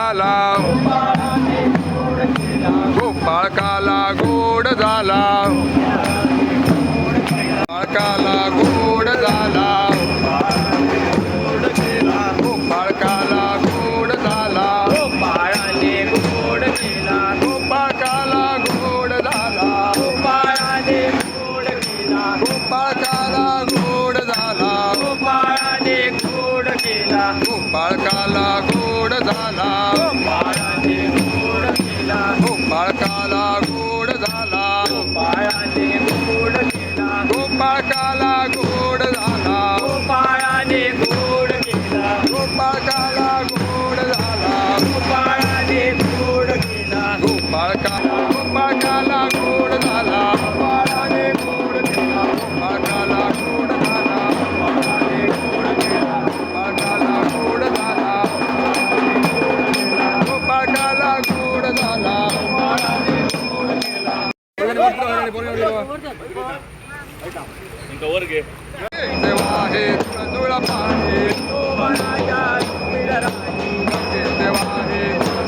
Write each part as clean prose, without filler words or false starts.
झाला गोपाळकाला गोड झाला गोपाळकाला गोड झाला गोपाळकाला गोड झाला गोपाळाने गोड केला गोपाळकाला गोड झाला गोपाळाने गोड केला गोपाळकाला गोड झाला गोपाळाने गोड केला गोपाळकाला गोड झाला गोपाळाने गोड केला गोपाळकाला गोड झाला गोपाळाने गोड केला गोपाळकाला गोड झाला गोपाळाने गोड केला गोपाळकाला गोड झाला गोपाळाने गोड केला गोपाळकाला गोड झाला गोपाळाने गोड केला गोपाळकाला गोड झाला गोपाळाने गोड केला गोपाळकाला गोड झाला गोपाळकाला गोड झाला गोपाळाने गोड केला देवा हे तुळा पाणी गोपाळाच्या रुक्मिणराणी देवा हे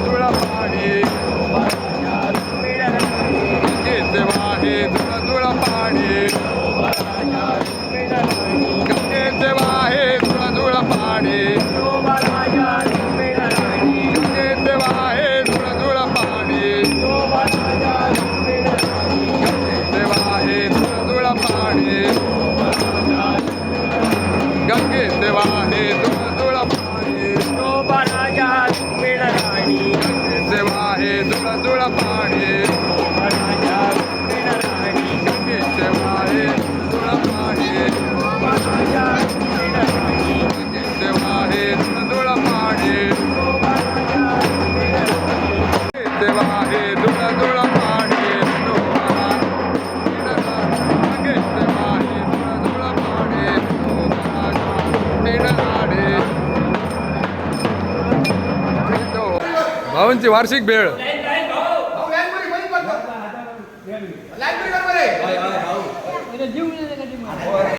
तुळा पाणी गोपाळाच्या रुक्मिणराणी देवा हे तुळा पाणी गोपाळाच्या रुक्मिणराणी देवा हे तुळा पाणी गोपाळाच्या रुक्मिणराणी देवा हे तुळा पाणी गोपाळाच्या रुक्मिणराणी देवा हे तुळा पाणी गंगे देवा हे तुळा पाणी गोपाळाच्या रुक्मिणराणी देवा हे तुळा पाणी गोपाळाच्या रुक्मिणराणी गंगे देवा हे तुळा पाणी गोपाळाच्या रुक्मिणराणी देवा हे तुळा पाणी गोपाळाच्या रुक्मिणराणी देवा हे तुळा पाणी गंगे देवा हे तुळा पाणी भावांची वार्षिक भेळ